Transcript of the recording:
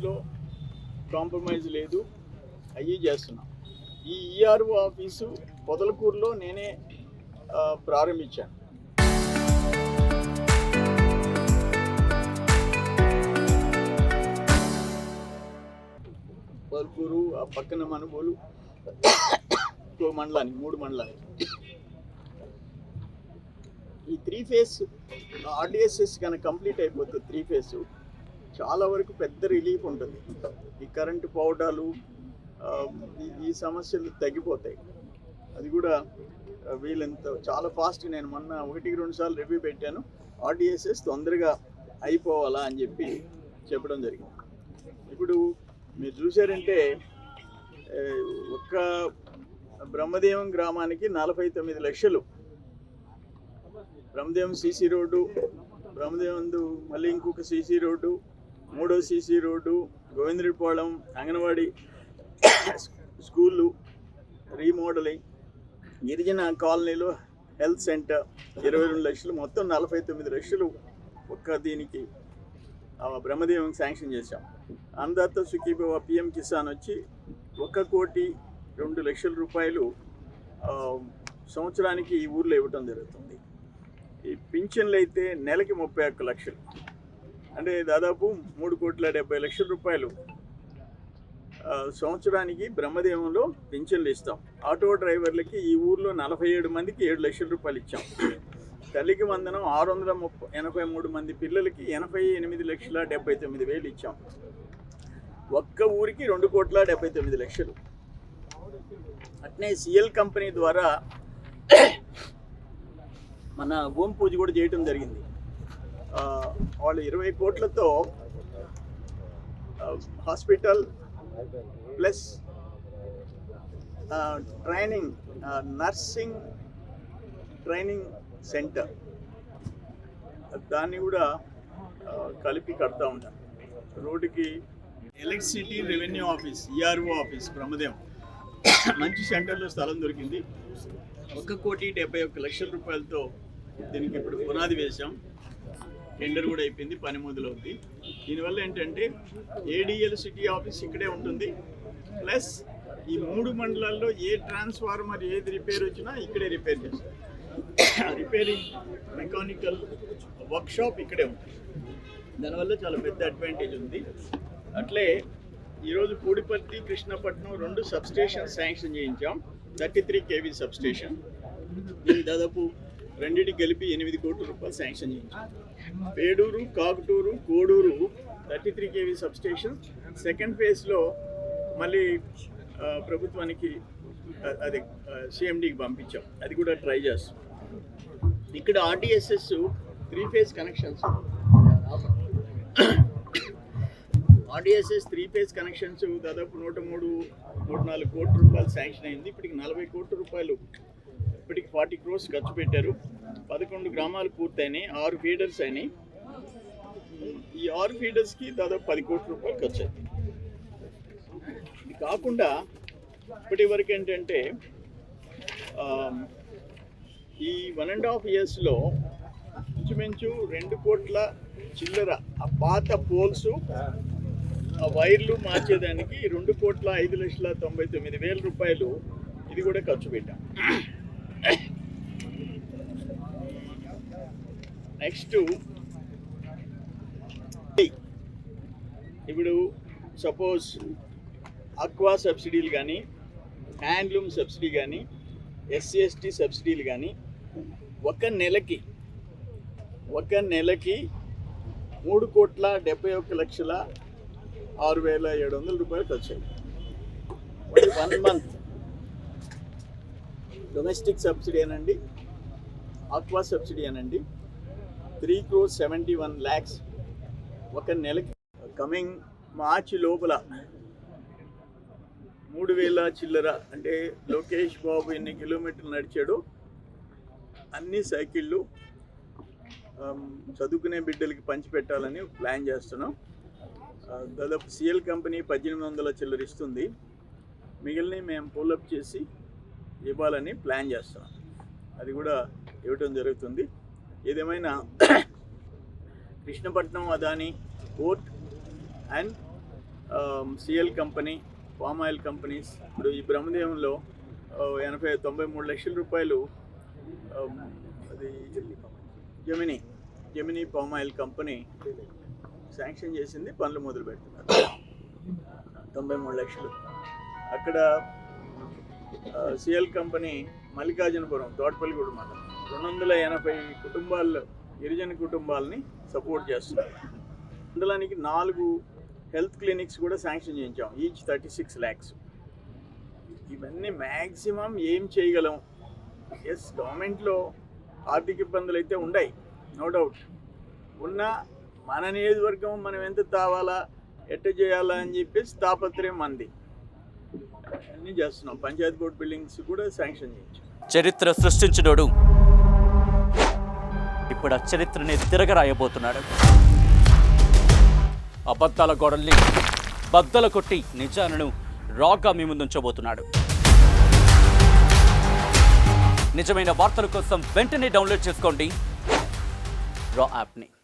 లో కాంప్రమైజ్ లేదు, అయ్యి చేస్తున్నాం. ఈ ఈఆర్ఓ ఆఫీసు పొదలకూరులో నేనే ప్రారంభించాను. పొదలకూరు ఆ పక్కన మనుబోలు మండలానికి 3 మండలానికి ఈ 3 ఫేజ్ ఆర్డిఎస్ఎస్ కనుక కంప్లీట్ అయిపోతే 3 ఫేజ్ చాలా వరకు పెద్ద రిలీఫ్ ఉంటుంది. ఈ కరెంటు పోవడాలు ఈ సమస్యలు తగ్గిపోతాయి. అది కూడా వీళ్ళంత చాలా ఫాస్ట్. నేను మొన్న 1-2 సార్లు రివ్యూ పెట్టాను. ఆర్డిఎస్ఎస్ తొందరగా అయిపోవాలా అని చెప్పడం జరిగింది. ఇప్పుడు మీరు చూసారంటే ఒక్క బ్రహ్మదేవం గ్రామానికి 49 లక్షలు, బ్రహ్మదేవం సీసీ రోడ్డు, బ్రహ్మదేవందు మళ్ళీ ఇంకొక సీసీ రోడ్డు, 3వ సీసీ రోడ్డు, గోవిందరెడ్డిపాళెం అంగన్వాడీ స్కూళ్ళు రీమోడలింగ్, గిరిజన కాలనీలో హెల్త్ సెంటర్ 22 లక్షలు, మొత్తం 49 లక్షలు ఒక్క దీనికి బ్రహ్మదేవం శాంక్షన్ చేశాం. అన్నదాత సుఖీభవ పిఎం కిసాన్ వచ్చి 1,02,00,000 రూపాయలు సంవత్సరానికి ఈ ఊర్లో ఇవ్వటం జరుగుతుంది. ఈ పింఛన్లు అయితే నెలకి 31 లక్షలు, అంటే దాదాపు 3,70,00,000 రూపాయలు సంవత్సరానికి బ్రహ్మదేవంలో పింఛన్లు ఇస్తాం. ఆటో డ్రైవర్లకి ఈ ఊర్లో 47 మందికి 7 లక్షల రూపాయలు ఇచ్చాం. తల్లికి వందనం 683 మంది పిల్లలకి 88,79,000 ఇచ్చాం. ఒక్క ఊరికి 2,79,00,000. అట్నే సిఎల్ కంపెనీ ద్వారా మన భూమి పూజ కూడా చేయటం జరిగింది. వాళ్ళు 20 కోట్లతో hospital plus training, nursing training centre, దాన్ని కూడా కలిపి కడతా ఉంటాం. రోడ్డుకి electricity revenue office, ERO office Brahmadevam మంచి సెంటర్లో స్థలం దొరికింది. 1,71,00,000 రూపాయలతో దీనికి ఇప్పుడు పునాది వేశాం. టెండర్ కూడా అయిపోయింది, పని మొదలవుతుంది. దీనివల్ల ఏంటంటే ఏడిఎల్ సిటీ ఆఫీస్ ఇక్కడే ఉంటుంది, ప్లస్ ఈ 3 మండలాల్లో ఏ ట్రాన్స్ఫార్మర్ ఏది రిపేర్ వచ్చినా ఇక్కడే రిపేర్ చేస్తారు. రిపేరింగ్ మెకానికల్ వర్క్షాప్ ఇక్కడే ఉంటుంది. దానివల్ల చాలా పెద్ద అడ్వాంటేజ్ ఉంది. అట్లే ఈరోజు పూడిపర్తి, కృష్ణపట్నం 2 సబ్స్టేషన్ శాంక్షన్ చేయించాం. 33 kV సబ్స్టేషన్. దీన్ని దాదాపు రెండింటికి కలిపి 8 కోట్ల రూపాయలు శాంక్షన్ చేయించాం. Peduru, Kakuturu, Koduru 33 kV substation second ఫేజ్లో మళ్ళీ ప్రభుత్వానికి అది సిఎండికి పంపించాం. అది కూడా ట్రై చేస్తాం. ఇక్కడ RDSS 3 phase connections, RDSS 3 phase connections దాదాపు 103-104 కోట్ల రూపాయలు శాంక్షన్ అయింది. ఇప్పటికి 40 కోట్ల రూపాయలు, ఇప్పటికి 40 crores ఖర్చు పెట్టారు. 11 గ్రామాలు పూర్తయినాయి, 6 ఫీడర్స్ అయినాయి. ఈ 6 ఫీడర్స్కి దాదాపు 10 కోట్ల రూపాయలు ఖర్చు అయింది. ఇది కాకుండా ఇప్పటి వరకు ఏంటంటే ఈ 1.5 yearsలో ఇంచుమించు 2 కోట్ల చిల్లర ఆ పాత పోల్స్, ఆ వైర్లు మార్చేదానికి 2,05,99,000 రూపాయలు ఇది కూడా ఖర్చు పెట్టాం. నెక్స్ట్ ఇప్పుడు సపోజ్ అక్వా సబ్సిడీలు కానీ, హ్యాండ్లూమ్ సబ్సిడీ కానీ, SC/ST సబ్సిడీలు కానీ ఒక నెలకి 3,71,06,700 రూపాయలు ఖర్చు అయింది. 1 month డొమెస్టిక్ సబ్సిడీ అనండి, ఆక్వా సబ్సిడీ అనండి, 3,71 lakhs ఒక నెలకి. కమింగ్ మార్చి లోపల 3,000 చిల్లర, అంటే లోకేష్ బాబు ఎన్ని కిలోమీటర్లు నడిచాడు అన్ని సైకిళ్ళు చదువుకునే బిడ్డలకి పంచిపెట్టాలని ప్లాన్ చేస్తున్నాం. దాదాపు సిఎల్ కంపెనీ 1,800 చిల్లర ఇస్తుంది, మిగిలినవి మేము పుల్అప్ చేసి ఇవ్వాలని ప్లాన్ చేస్తున్నాం. అది కూడా ఇవ్వటం జరుగుతుంది. ఏదేమైనా Krishnapatnam Adani port and CL company, palm oil companies. ఇప్పుడు ఈ బ్రహ్మదేవంలో 93 లక్షల రూపాయలు అది Gemini palm oil company sanction చేసింది, పనులు మొదలు పెడుతున్నారు. 93 లక్షలు. అక్కడ సిఎల్ కంపెనీ మల్లికార్జునపురం, తోటపల్లిగూడ మండలం 280 కుటుంబాల్లో గిరిజన కుటుంబాలని సపోర్ట్ చేస్తున్నారు. మండలానికి 4 హెల్త్ క్లినిక్స్ కూడా శాంక్షన్ చేయించాం, ఈచ్ 36 lakhs. ఇవన్నీ మ్యాక్సిమం ఏం చేయగలం. ఎస్, గవర్నమెంట్లో ఆర్థిక ఇబ్బందులు అయితే ఉన్నాయి, నో డౌట్. ఉన్న మన నియోజకవర్గం మనం ఎంత తావాలా, ఎట్ట చేయాలా అని చెప్పేసి తాపత్రయం మంది అన్నీ చేస్తున్నాం. పంచాయతీ బోర్డు బిల్డింగ్స్ కూడా శాంక్షన్ చేయించాం. చరిత్ర సృష్టించినోడు ఇప్పుడు ఆ చరిత్రని తిరగరాయబోతున్నాడు. అబద్ధాల గోడల్ని బద్దలు కొట్టి నిజాలను రాగా మీ ముందుంచబోతున్నాడు. నిజమైన వార్తల కోసం వెంటనే డౌన్లోడ్ చేసుకోండి రా యాప్ని.